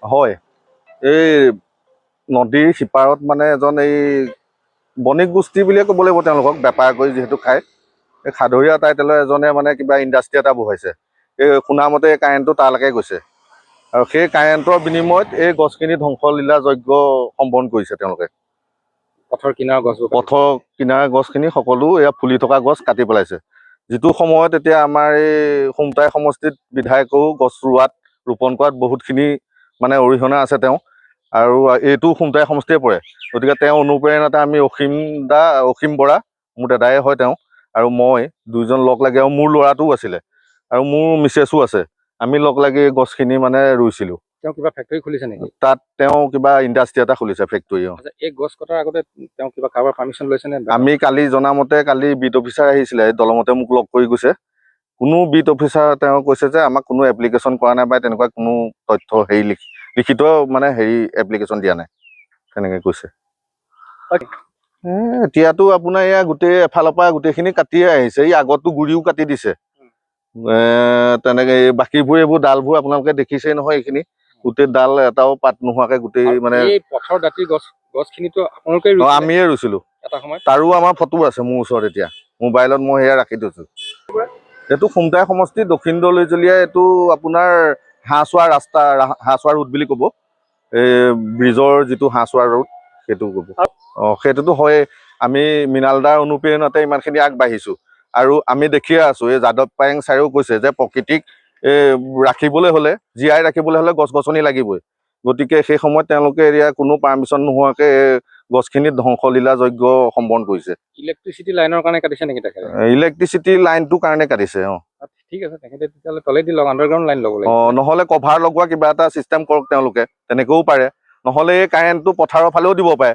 হয়, এই নদীৰ সিপাৰত মানে এজন এই বণিক গোষ্ঠী বুলিয়ে ক'ব লাগিব, তেওঁলোকক বেপাৰ কৰি যিহেতু খায়। এই সাধৰীয়া টাইটেলৰ এজনে মানে কিবা ইণ্ডাষ্ট্ৰি এটা বহাইছে। এই শুনামতে এই কাৰেণ্টটো তালৈকে গৈছে, আৰু সেই কাৰেণ্টৰ বিনিময়ত এই গছখিনি ধ্বংসলীলা যজ্ঞ সম্পন্ন কৰিছে তেওঁলোকে। পথৰ কিনাৰৰ গছবোৰ, পথৰ কিনাৰৰ গছখিনি সকলো এয়া ফুলি থকা গছ কাটি পেলাইছে। যিটো সময়ত এতিয়া আমাৰ এই সোমতাই সমষ্টিত বিধায়কেও গছ ৰোপণ কৰাত বহুতখিনি মানে অৰিহণা আছে তেওঁ, আৰু এইটো সোমতাই সমষ্টিয়ে পৰে। গতিকে তেওঁ অনুপ্ৰেৰণাতে আমি অসীম বৰা, মোৰ দাদাই হয় তেওঁ, আৰু মই দুইজন লগ লাগি, আৰু মোৰ ল'ৰাটোও আছিলে, আৰু মোৰ মিছেছো আছে, আমি লগ লাগি গছখিনি মানে ৰুইছিলোঁ। তেওঁ কিবা ফেক্টৰী খুলিছে নেকি? তাত তেওঁ কিবা ইণ্ডাষ্ট্ৰি এটা খুলিছে, ফেক্টৰী। এই গছ কটাৰ আগতে তেওঁ কিবা কাৰোবাৰ পাৰ্মিশ্যন লৈছে নে? আমি কালি জনামতে কালি বিট অফিচাৰ আহিছিলে, দলমতে মোক লগ কৰি গৈছে। কোনো বিট অফিচাৰ তেওঁ কৈছে যে আমাক কোনো এপ্লিকেশ্যন কৰা নাই বা তেনেকুৱা কোনো তথ্য লিখিত মানে এপ্লিকেশ্যন দিয়া নাই, তেনেকৈ কৈছে। এতিয়াতো আপোনাৰ এয়া গোটেই এফালৰ পৰা গোটেইখিনি কাটিয়ে আহিছে। এই আগতো গুৰিও কাটি দিছে, তেনেকে বাকীবোৰ এইবোৰ ডালবোৰ আপোনালোকে দেখিছেই নহয়। এইখিনি গোটেই ডাল এটাও পাত নোহোৱাকে গোটেই মানে পথৰ দাঁতিৰ গছখিনিতো আপোনালোকে আমিয়ে ৰুইছিলোঁ এটা সময়ত। তাৰো আমাৰ ফটো আছে মোৰ ওচৰত, এতিয়া মোবাইলত মই সেয়া ৰাখি থৈছোঁ। এইটো সোমতাই সমষ্টি দক্ষিণ দলৈজলীয়া, এইটো আপোনাৰ হাঁহচোৱা ৰাস্তা, হাঁহচোৱা ৰোড বুলি ক'ব। এই ব্ৰিজৰ যিটো হাঁহচোৱা ৰোড সেইটো ক'ব। সেইটোতো হয়। আমি মৃণালদাৰ অনুপ্ৰেৰণাতে ইমানখিনি আগবাঢ়িছোঁ, আৰু আমি দেখিয়ে আছোঁ। এই যাদৱ পায়েং ছাৰেও কৈছে যে প্ৰকৃতিক ৰাখিবলৈ হ'লে, জীয়াই ৰাখিবলৈ হ'লে গছ গছনি লাগিবই। গতিকে সেই সময়ত তেওঁলোকে এতিয়া কোনো পাৰ্মিশ্যন নোহোৱাকৈ গছখিনিত ধ্বংসলীলা যজ্ঞ সম্পন্ন কৰিছে। ইলেক্ট্ৰিচিটি লাইনৰ কাৰণে কাটিছে নেকি তেখেতে? ইলেক্ট্ৰিচিটি লাইনটোৰ কাৰণে কাটিছে। ঠিক আছে, তেখেতে তেতিয়াহ'লে তলেদি আণ্ডাৰগ্ৰাউণ্ড লাইন ল'ব লাগিব। নহ'লে কভাৰ লগোৱা কিবা এটা চিষ্টেম কৰক তেওঁলোকে, তেনেকৈও পাৰে। নহ'লে এই কাৰেণ্টটো পথাৰৰ ফালেও দিব পাৰে,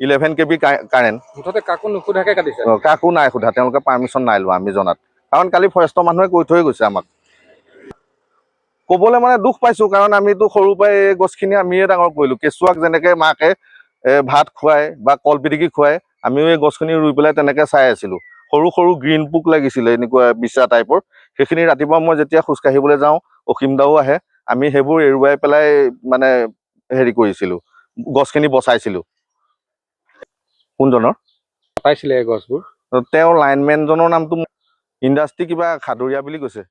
11 kV কাৰেণ্ট। মুঠতে কাকো নুসুধাকৈ কাটিছে? কাকো নাই সোধা, তেওঁলোকে পাৰ্মিশ্যন নাই লোৱা আমি জনাত। কাৰণ কালি ফৰেষ্টৰ মানুহে কৈ থৈ গৈছে আমাক। ক'বলৈ মানে দুখ পাইছোঁ, কাৰণ আমিতো সৰুৰ পৰাই এই গছখিনি আমিয়ে ডাঙৰ কৰিলোঁ। কেঁচুৱাক যেনেকৈ মাকে ভাত খুৱাই বা কল পিটিকি খুৱাই, আমিও এই গছখিনি ৰুই পেলাই তেনেকৈ চাই আছিলোঁ। সৰু সৰু গ্ৰীণ পোক লাগিছিলে, এনেকুৱা বিছা টাইপৰ। সেইখিনি ৰাতিপুৱা মই যেতিয়া খোজকাঢ়িবলৈ যাওঁ, অসীম দাও আহে, আমি সেইবোৰ এৰুৱাই পেলাই মানে কৰিছিলোঁ, গছখিনি বচাইছিলোঁ। কোনজনৰ পাইছিলে এই গছবোৰ? তেওঁৰ লাইনমেনজনৰ নামটো ইণ্ডাষ্ট্ৰি কিবা খাদৰীয়া বুলি কৈছে।